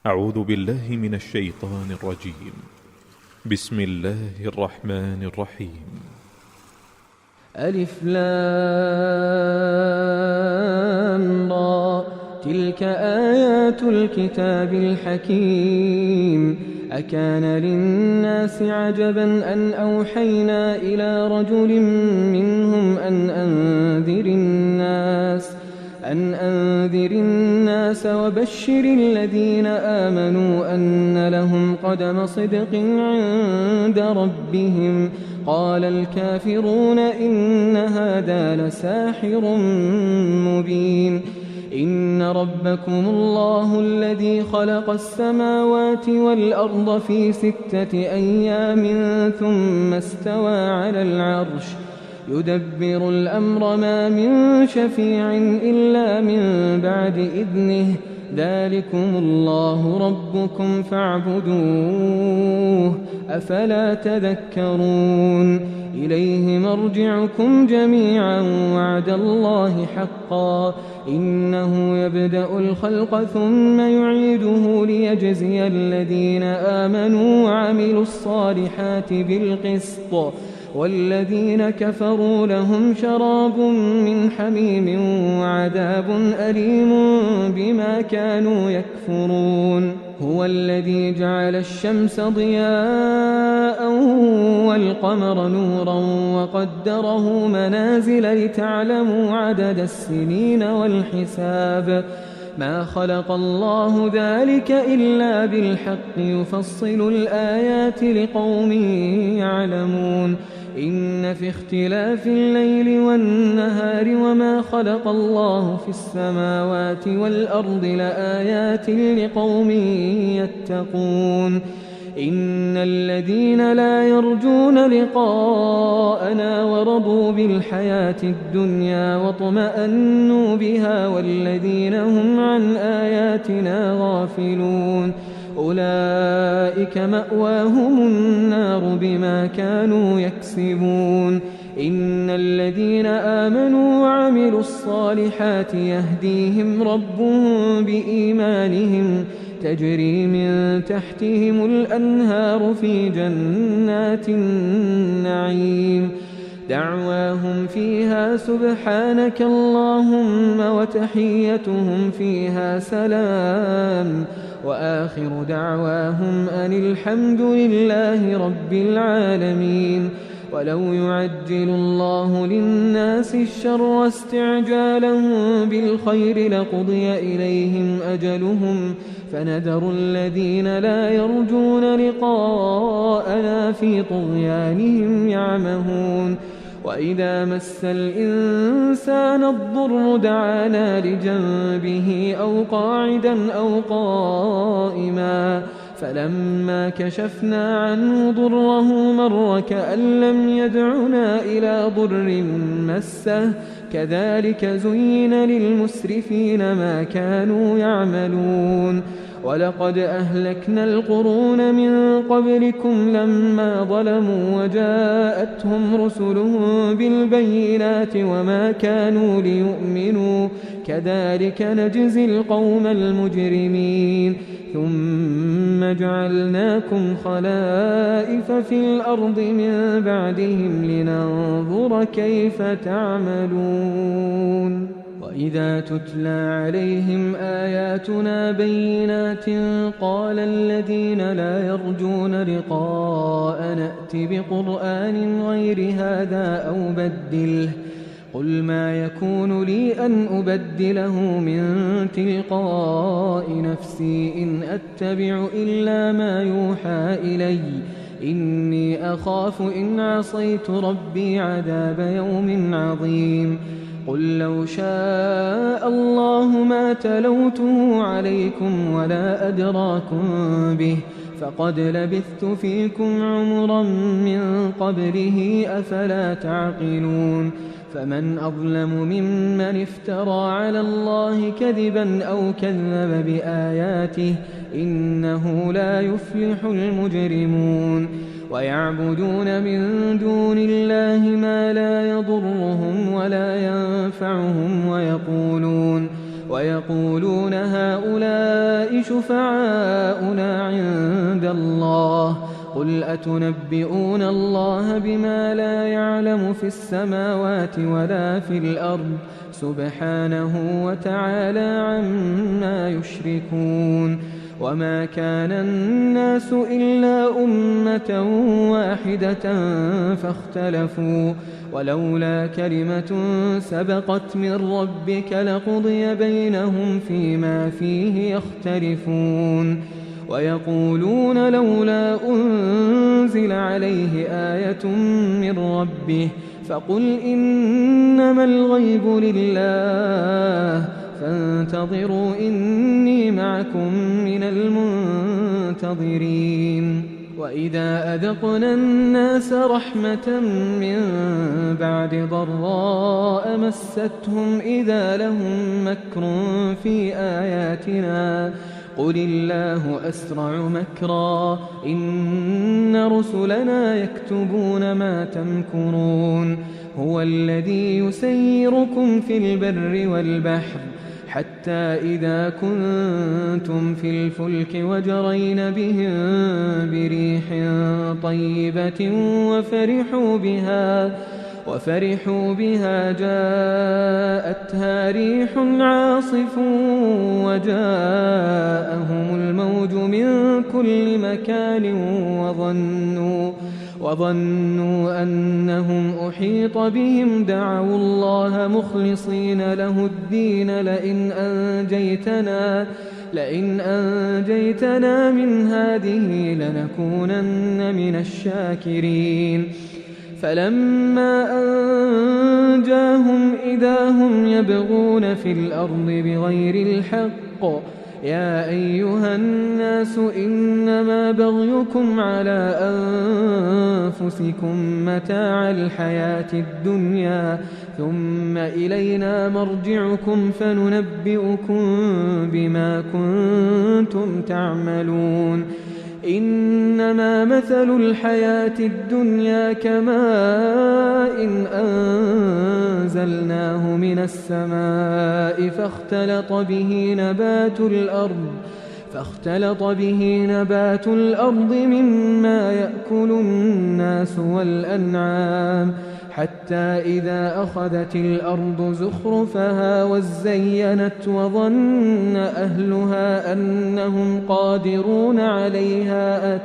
أعوذ بالله من الشيطان الرجيم. بسم الله الرحمن الرحيم. ألف لام را تلك آيات الكتاب الحكيم. أكان للناس عجبا أن أوحينا إلى رجل منهم أن أنذر الناس وبشر الذين آمنوا أن لهم قدم صدق عند ربهم. قال الكافرون إن هذا لساحر مبين. إن ربكم الله الذي خلق السماوات والأرض في 6 أيام ثم استوى على العرش يدبر الأمر ما من شفيع إلا من بعد إذنه. ذلكم الله ربكم فاعبدوه أفلا تذكرون. إليه مرجعكم جميعا وعد الله حقا إنه يبدأ الخلق ثم يعيده ليجزي الذين آمنوا وعملوا الصالحات بالقسط والذين كفروا لهم شراب من حميم وعذاب أليم بما كانوا يكفرون. هو الذي جعل الشمس ضياء والقمر نورا وقدره منازل لتعلموا عدد السنين والحساب. ما خلق الله ذلك إلا بالحق يفصل الآيات لقوم يعلمون. إن في اختلاف الليل والنهار وما خلق الله في السماوات والأرض لآيات لقوم يتقون. إن الذين لا يرجون لقاءنا ورضوا بالحياة الدنيا واطمأنوا بها والذين هم عن آياتنا غافلون أولئك مأواهم النار بما كانوا يكسبون. إن الذين آمنوا وعملوا الصالحات يهديهم ربهم بإيمانهم تجري من تحتهم الأنهار في جنات النعيم. دعواهم فيها سبحانك اللهم وتحيتهم فيها سلام وآخر دعواهم أن الحمد لله رب العالمين. ولو يعجل الله للناس الشر استعجالهم بالخير لقضي إليهم أجلهم فنذر الذين لا يرجون لقاءنا في طغيانهم يعمهون. وإذا مس الإنسان الضر دعانا لجنبه أو قاعدا أو قائما فلما كشفنا عنه ضره مر كأن لم يدعنا إلى ضر مسه كذلك زين للمسرفين ما كانوا يعملون. ولقد أهلكنا القرون من قبلكم لما ظلموا وجاءتهم رسلهم بالبينات وما كانوا ليؤمنوا كذلك نجزي القوم المجرمين. ثم جعلناكم خلائف في الأرض من بعدهم لننظر كيف تعملون. وإذا تتلى عليهم آياتنا بينات قال الذين لا يرجون لقاء نأت بقرآن غير هذا أو بدله قل ما يكون لي أن أبدله من تلقاء نفسي إن أتبع إلا ما يوحى إلي إني أخاف إن عصيت ربي عذاب يوم عظيم. قل لو شاء الله ما تلوته عليكم ولا أدراكم به فقد لبثت فيكم عمرا من قبله أفلا تعقلون. فمن أظلم ممن افترى على الله كذبا أو كذب بآياته إنه لا يفلح المجرمون. ويعبدون من دون الله ما لا يضرهم ولا ينفعهم ويقولون هؤلاء شفعاؤنا عند الله قل أتنبئون الله بما لا يعلم في السماوات ولا في الأرض سبحانه وتعالى عما يشركون وما كان الناس إلا أمة واحدة فاختلفوا ولولا كلمة سبقت من ربك لقضي بينهم فيما فيه يختلفون ويقولون لولا أنزل عليه آية من ربه فقل إنما الغيب لله فانتظروا إني معكم من المنتظرين وإذا أذقنا الناس رحمة من بعد ضراء مستهم إذا لهم مكر في آياتنا قل الله أسرع مكرا إن رسلنا يكتبون ما تمكرون هو الذي يسيركم في البر والبحر حتى إذا كنتم في الفلك وجرين بهم بريح طيبة وفرحوا بها جاءتها ريح عاصف وجاءهم الموج من كل مكان وظنوا أنهم أحيط بهم دعوا الله مخلصين له الدين لئن أنجيتنا من هذه لنكونن من الشاكرين فلما أنجاهم إذا هم يبغون في الأرض بغير الحق يا أيها الناس إنما بغيكم على أنفسكم متاع الحياة الدنيا ثم إلينا مرجعكم فننبئكم بما كنتم تعملون إنما مثل الحياة الدنيا كماء أنزلناه من السماء فاختلط به نبات الأرض مما يأكل الناس والأنعام حتى إذا أخذت الأرض زخرفها وزينت وظن أهلها أنهم قادرون عليها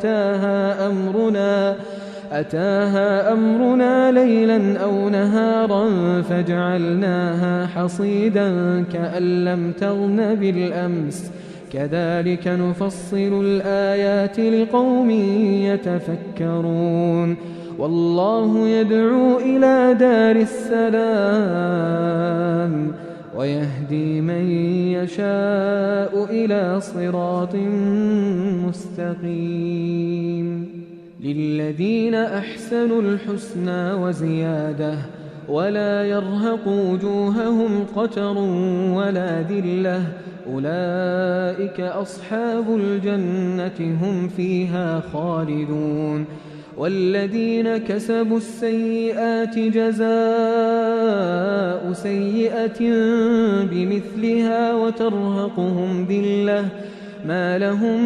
أتاها أمرنا ليلا أو نهارا فجعلناها حصيدا كأن لم تغن بالأمس كذلك نفصل الآيات لقوم يتفكرون والله يدعو إلى دار السلام ويهدي من يشاء إلى صراط مستقيم للذين أحسنوا الحسنى وزيادة ولا يرهق وجوههم قتر ولا ذلة أولئك أصحاب الجنة هم فيها خالدون والذين كسبوا السيئات جزاء سيئة بمثلها وترهقهم ذلة ما لهم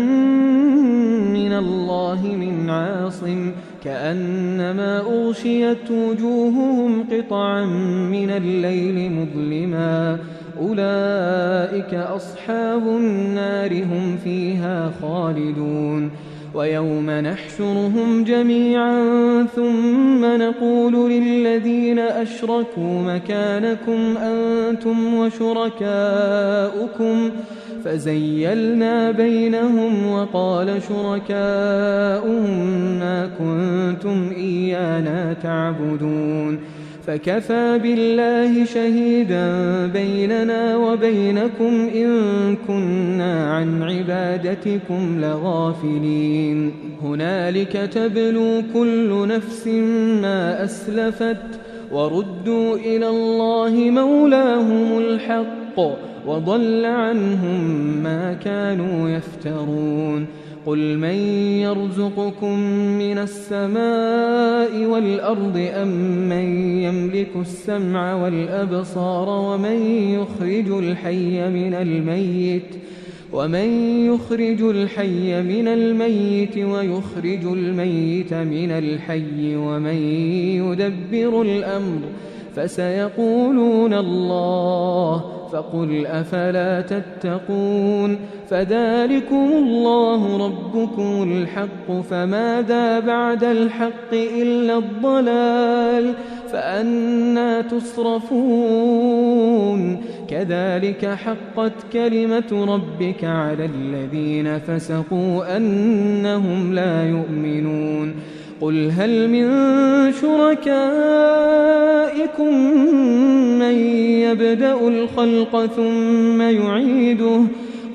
من الله من عاصم كأنما أغشيت وجوههم قطعا من الليل مظلما أولئك أصحاب النار هم فيها خالدون ويوم نحشرهم جميعا ثم نقول للذين أشركوا مكانكم أنتم وشركاؤكم فزيلنا بينهم وقال شركاؤهم ما كنتم إيانا تعبدون فكفى بالله شهيدا بيننا وبينكم إن كنا عن عبادتكم لغافلين هنالك تبلو كل نفس ما أسلفت وردوا إلى الله مولاهم الحق وضل عنهم ما كانوا يفترون قل من يرزقكم من السماء والأرض أم من يملك السمع والأبصار ومن يخرج الحي من الميت ويخرج الميت من الحي ومن يدبر الأمر فسيقولون الله فقل أفلا تتقون فذلكم الله ربكم الحق فماذا بعد الحق إلا الضلال فأنى تصرفون كذلك حقت كلمة ربك على الذين فسقوا أنهم لا يؤمنون قل هل من شركائكم من يبدأ الخلق ثم يعيده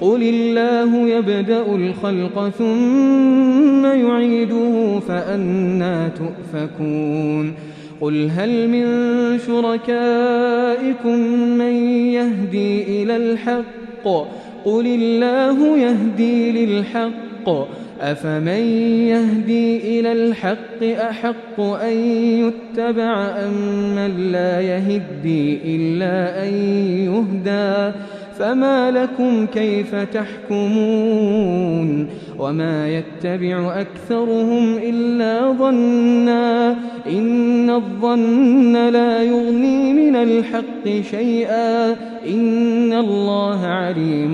قل الله يبدأ الخلق ثم يعيده فأنى تؤفكون قل هل من شركائكم من يهدي إلى الحق قل الله يهدي للحق أفمن يهدي إلى الحق أحق أن يتبع أم من لا يهدي إلا أن يهدى فما لكم كيف تحكمون وما يتبع أكثرهم إلا ظنا إن الظن لا يغني من الحق شيئا إن الله عليم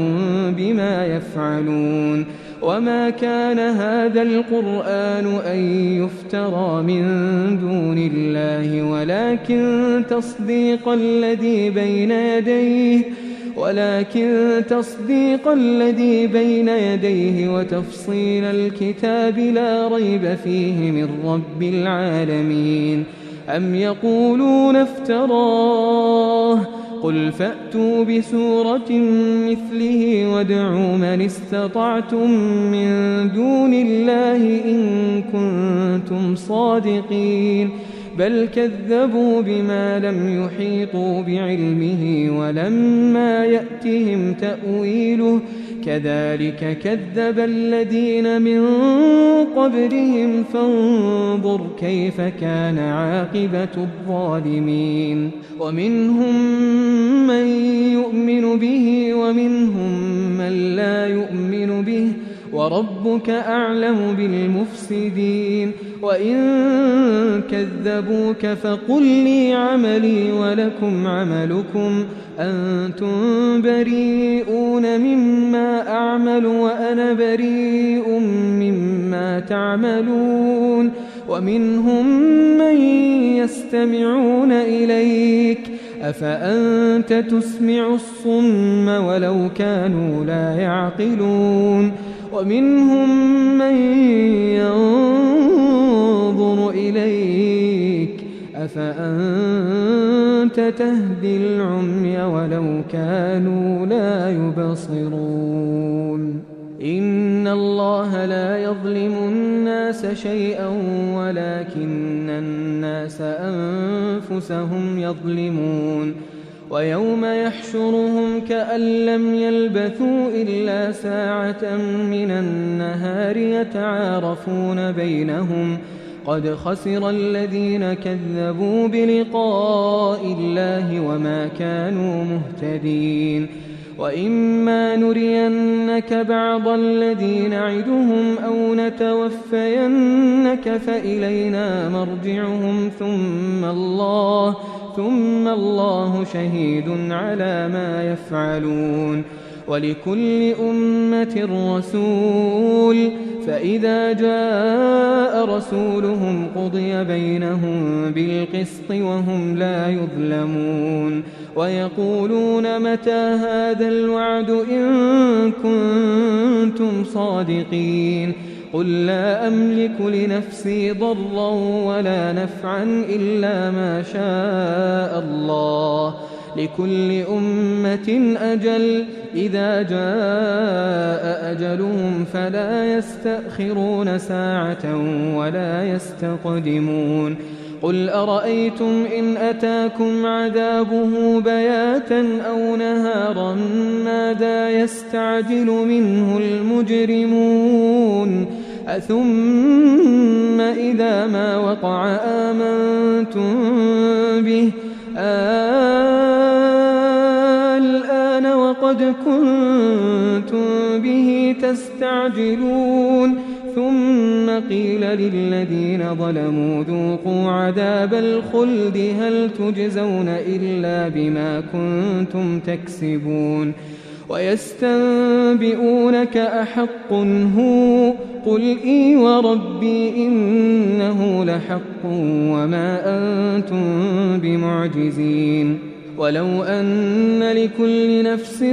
بما يفعلون وما كان هذا القرآن أن يفترى من دون الله ولكن تصديق الذي بين يديه وتفصيل الكتاب لا ريب فيه من رب العالمين أم يقولون افتراه قل فأتوا بسورة مثله وادعوا من استطعتم من دون الله إن كنتم صادقين بل كذبوا بما لم يحيطوا بعلمه ولما يأتهم تأويله كذلك كذب الذين من قبلهم فانظر كيف كان عاقبة الظالمين ومنهم من يؤمن به ومنهم من لا يؤمن به وربك أعلم بالمفسدين وإن كذبوك فقل لي عملي ولكم عملكم أنتم بريئون مما أعمل وأنا بريء مما تعملون ومنهم من يستمعون إليك أفأنت تسمع الصم ولو كانوا لا يعقلون ومنهم من ينظر إليك أفأنت تهدي العمي ولو كانوا لا يبصرون إن الله لا يظلم الناس شيئا ولكن الناس أنفسهم يظلمون ويوم يحشرهم كأن لم يلبثوا إلا ساعة من النهار يتعارفون بينهم قد خسر الذين كذبوا بلقاء الله وما كانوا مهتدين وإما نرينك بعض الذي نعدهم أو نتوفينك فإلينا مرجعهم ثم الله شهيد على ما يفعلون ولكل أمة رسول فإذا جاء رسولهم قضي بينهم بالقسط وهم لا يظلمون ويقولون متى هذا الوعد إن كنتم صادقين قل لا أملك لنفسي ضرا ولا نفعا إلا ما شاء الله لكل أمة أجل إذا جاء أجلهم فلا يستأخرون ساعة ولا يستقدمون قل أرأيتم إن أتاكم عذابه بياتا أو نهارا ماذا يستعجل منه المجرمون أثم إذا ما وقع آمنتم به الآن وقد كنتم به تستعجلون ثم قيل للذين ظلموا ذوقوا عذاب الخلد هل تجزون إلا بما كنتم تكسبون ويستنبئونك أحق هو قل إي وربي إنه لحق وما أنتم بمعجزين ولو أن لكل نفس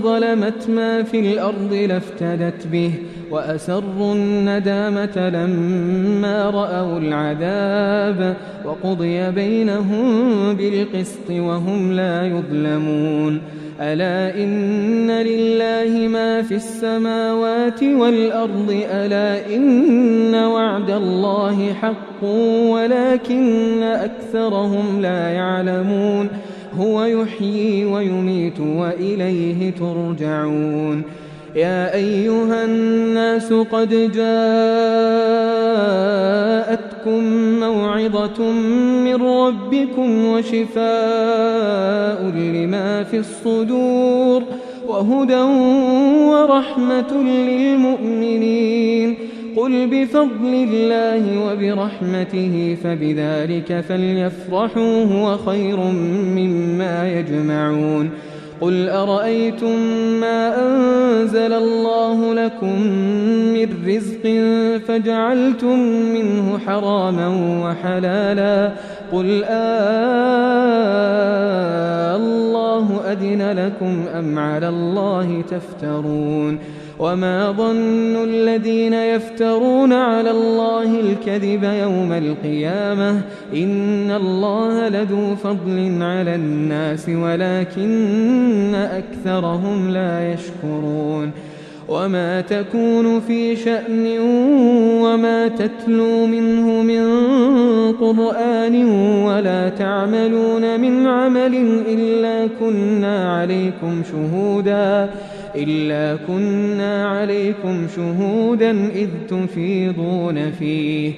ظلمت ما في الأرض لافتدت به وأسروا الندامة لما رأوا العذاب وقضي بينهم بالقسط وهم لا يظلمون ألا إن لله ما في السماوات والأرض ألا إن وعد الله حق ولكن أكثرهم لا يعلمون هو يحيي ويميت وإليه ترجعون يا أيها الناس قد جاءتكم موعظة من ربكم وشفاء لما في الصدور وهدى ورحمة للمؤمنين قل بفضل الله وبرحمته فبذلك فليفرحوا هو خير مما يجمعون قل أرأيتم ما أنزل الله لكم من رزق فجعلتم منه حراما وحلالا قل الله أذن لكم أم على الله تفترون وما ظن الذين يفترون على الله الكذب يوم القيامة إن الله لذو فضل على الناس ولكن أكثرهم لا يشكرون وما تكون في شأن وما تتلو منه من قرآن ولا تعملون من عمل إلا كنا عليكم شهودا إذ تفيضون فيه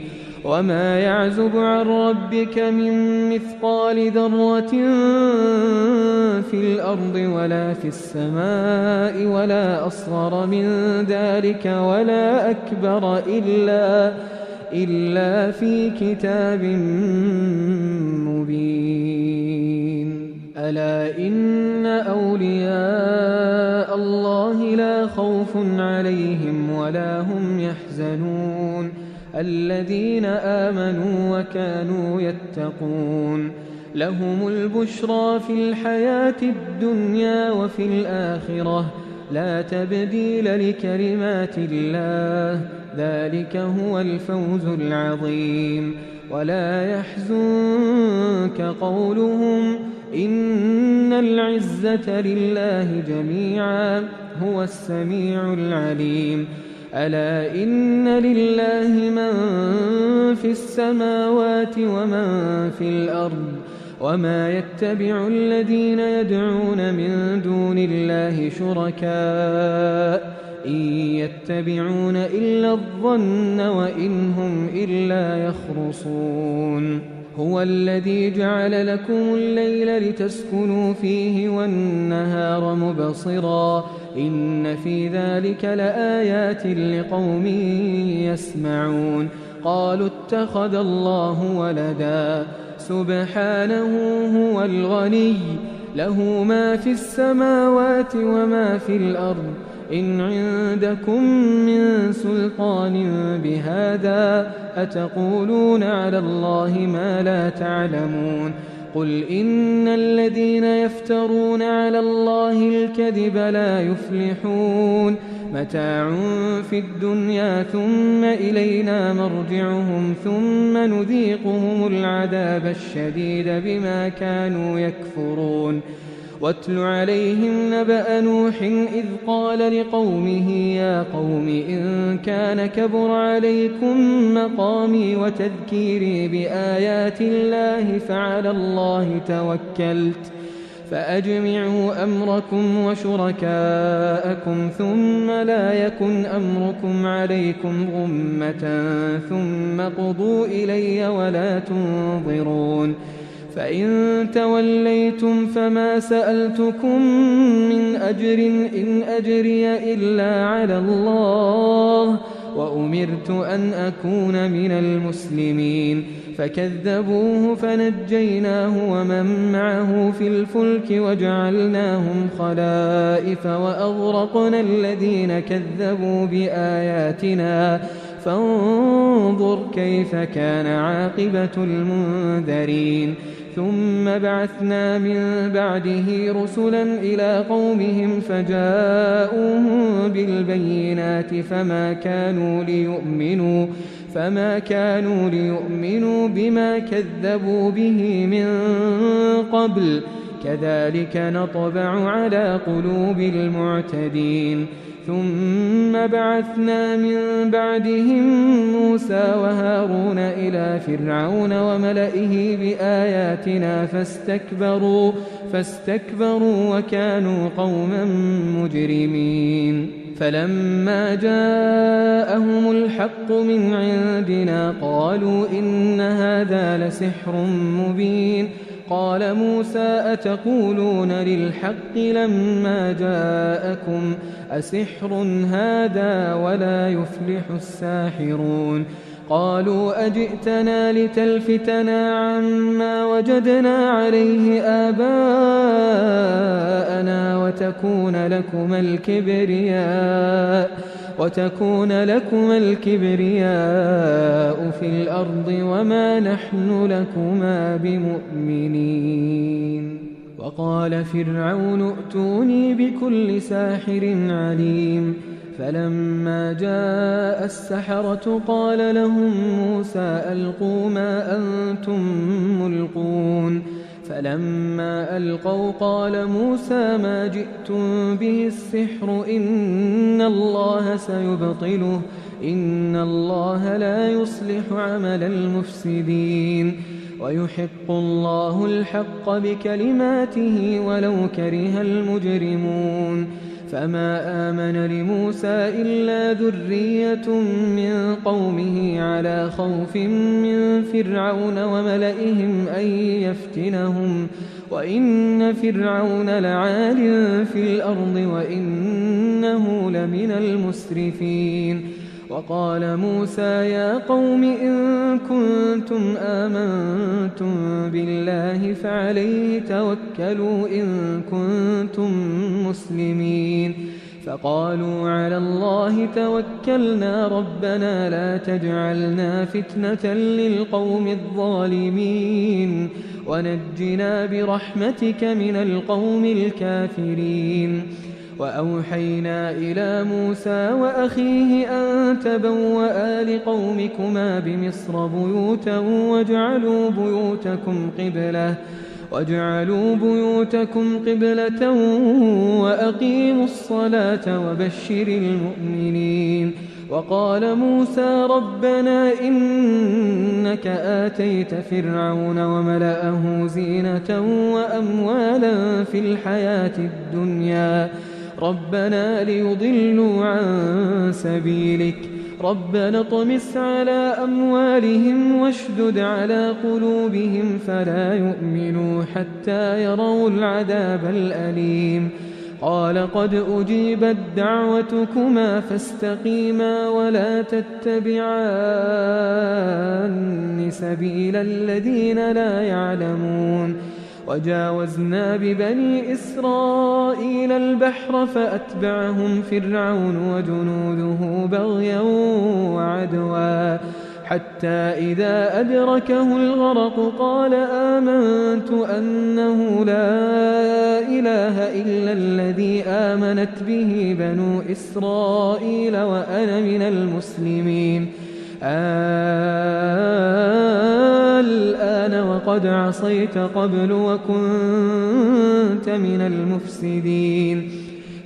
وما يعزب عن ربك من مثقال ذرة في الأرض ولا في السماء ولا أصغر من ذلك ولا أكبر إلا في كتاب مبين ألا إن أولياء الله لا خوف عليهم ولا هم يحزنون الذين آمنوا وكانوا يتقون لهم البشرى في الحياة الدنيا وفي الآخرة لا تبديل لكلمات الله ذلك هو الفوز العظيم ولا يحزنك قولهم إن العزة لله جميعا هو السميع العليم ألا إن لله من في السماوات ومن في الأرض وما يتبع الذين يدعون من دون الله شركاء إن يتبعون إلا الظن وإن هم إلا يخرصون هو الذي جعل لكم الليل لتسكنوا فيه والنهار مبصرا إن في ذلك لآيات لقوم يسمعون قالوا اتخذ الله ولدا سبحانه هو الغني له ما في السماوات وما في الأرض إن عندكم من سلطان بهذا أتقولون على الله ما لا تعلمون قل إن الذين يفترون على الله الكذب لا يفلحون متاع في الدنيا ثم إلينا مرجعهم ثم نذيقهم العذاب الشديد بما كانوا يكفرون واتل عليهم نبأ نوح إذ قال لقومه يا قوم إن كان كبر عليكم مقامي وتذكيري بآيات الله فعلى الله توكلت فأجمعوا أمركم وشركاءكم ثم لا يكن أمركم عليكم غمة ثم قضوا إلي ولا تنظرون فإن توليتم فما سألتكم من أجر إن أجري إلا على الله وأمرت أن أكون من المسلمين فكذبوه فنجيناه ومن معه في الفلك وجعلناهم خلائف وأغرقنا الذين كذبوا بآياتنا فانظر كيف كان عاقبة المنذرين ثم بعثنا من بعده رسلا إلى قومهم فجاءوهم بالبينات فما كانوا ليؤمنوا بما كذبوا به من قبل كذلك نطبع على قلوب المعتدين ثم بعثنا من بعدهم موسى وهارون إلى فرعون وملئه بآياتنا فاستكبروا وكانوا قوما مجرمين فلما جاءهم الحق من عندنا قالوا إن هذا لسحر مبين قال موسى أتقولون للحق لما جاءكم أسحر هذا ولا يفلح الساحرون قالوا أجئتنا لتلفتنا عما وجدنا عليه آباءنا وتكون لكما الكبرياء في الأرض وما نحن لكما بمؤمنين وقال فرعون ائتوني بكل ساحر عليم فلما جاء السحرة قال لهم موسى ألقوا ما أنتم ملقون فلما ألقوا قال موسى ما جئتم به السحر إن الله سيبطله إن الله لا يصلح عمل المفسدين ويحق الله الحق بكلماته ولو كره المجرمون فما آمن لموسى إلا ذرية من قومه على خوف من فرعون وملئهم أن يفتنهم وإن فرعون لعال في الأرض وإنه لمن المسرفين وقال موسى يا قوم إن كنتم آمنتم بالله فعليه توكلوا إن كنتم مسلمين فقالوا على الله توكلنا ربنا لا تجعلنا فتنة للقوم الظالمين ونجنا برحمتك من القوم الكافرين وأوحينا إلى موسى وأخيه أن تبوأ لقومكما بمصر بيوتا واجعلوا بيوتكم قبلة وأقيموا الصلاة وبشر المؤمنين وقال موسى ربنا إنك آتيت فرعون وملأه زينة وأموالا في الحياة الدنيا ربنا ليضلوا عن سبيلك ربنا اطمس على أموالهم واشدد على قلوبهم فلا يؤمنوا حتى يروا العذاب الأليم قال قد أجيبت دعوتكما فاستقيما ولا تتبعان سبيل الذين لا يعلمون وجاوزنا ببني إسرائيل البحر فأتبعهم فرعون وجنوده بغيا وعدوا حتى إذا أدركه الغرق قال آمنت أنه لا إله إلا الذي آمنت به بنو إسرائيل وأنا من المسلمين الآن وقد عصيت قبل وكنت من المفسدين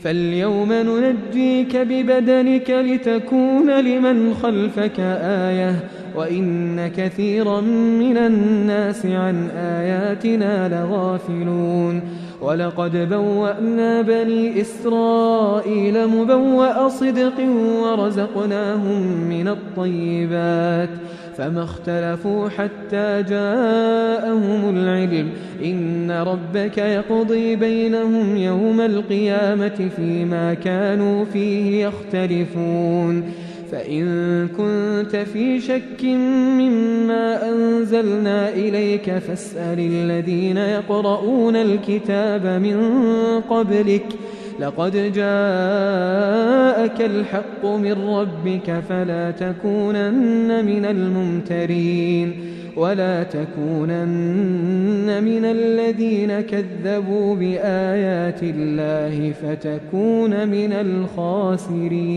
فاليوم ننجيك ببدنك لتكون لمن خلفك آية وإن كثيرا من الناس عن آياتنا لغافلون ولقد بوأنا بني إسرائيل مبوأ صدق ورزقناهم من الطيبات فما اختلفوا حتى جاءهم العلم إن ربك يقضي بينهم يوم القيامة فيما كانوا فيه يختلفون فإن كنت في شك مما أنزلنا إليك فاسأل الذين يقرؤون الكتاب من قبلك لقد جاءك الحق من ربك فلا تكونن من الممترين ولا تكونن من الذين كذبوا بآيات الله فتكون من الخاسرين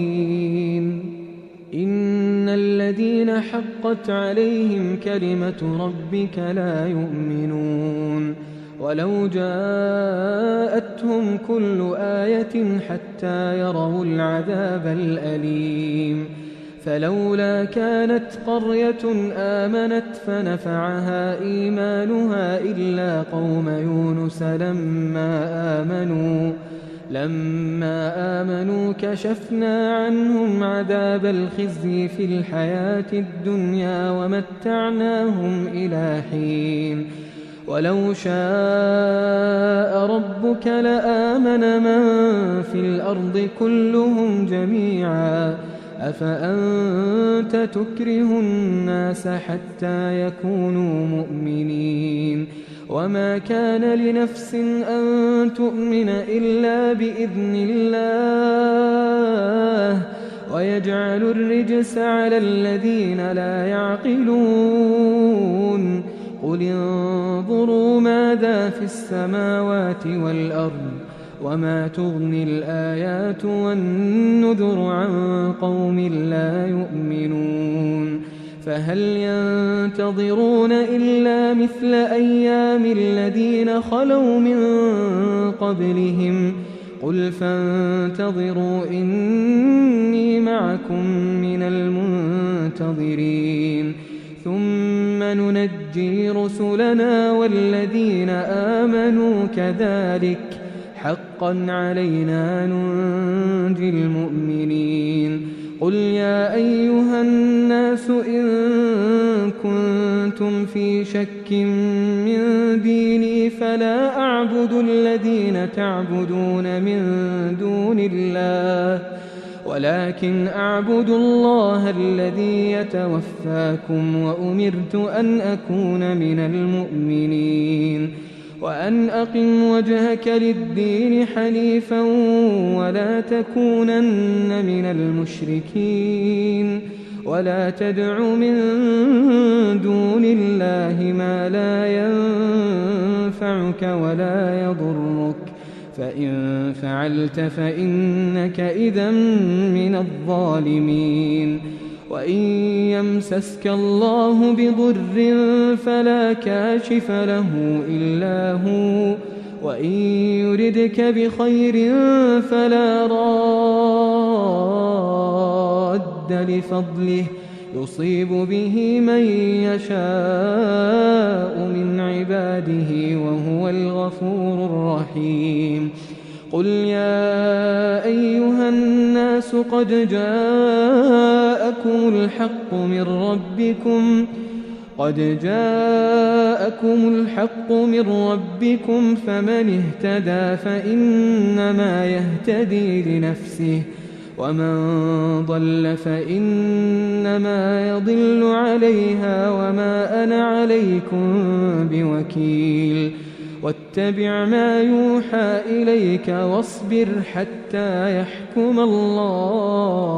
إن الذين حقت عليهم كلمة ربك لا يؤمنون ولو جاءتهم كل آية حتى يروا العذاب الأليم فلولا كانت قرية آمنت فنفعها إيمانها إلا قوم يونس لما آمنوا كشفنا عنهم عذاب الخزي في الحياة الدنيا ومتعناهم إلى حين ولو شاء ربك لآمن من في الأرض كلهم جميعا أفأنت تكره الناس حتى يكونوا مؤمنين وما كان لنفس أن تؤمن إلا بإذن الله ويجعل الرجس على الذين لا يعقلون قل انظروا ماذا في السماوات والأرض وما تغني الآيات والنذر عن قوم لا يؤمنون فهل ينتظرون إلا مثل أيام الذين خلوا من قبلهم قل فانتظروا إني معكم من المنتظرين ثم ننجي رسلنا والذين آمنوا كذلك حقا علينا ننجي المؤمنين قل يا أيها الناس إن كنتم في شك من ديني فلا أعبد الذين تعبدون من دون الله ولكن أعبد الله الذي يتوفاكم وأمرت أن أكون من المؤمنين وأن أقم وجهك للدين حنيفا ولا تكونن من المشركين ولا تدع من دون الله ما لا ينفعك ولا يضرك فإن فعلت فإنك إذا من الظالمين وإن يمسسك الله بضر فلا كاشف له إلا هو وإن يردك بخير فلا راد لفضله يصيب به من يشاء من عباده وهو الغفور الرحيم قل يا أيها الناس قد جاءكم الحق من ربكم فمن اهتدى فإنما يهتدي لنفسه ومن ضل فإنما يضل عليها وما أنا عليكم بوكيل واتبع ما يوحى إليك واصبر حتى يحكم الله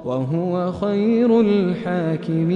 وهو خير الحاكمين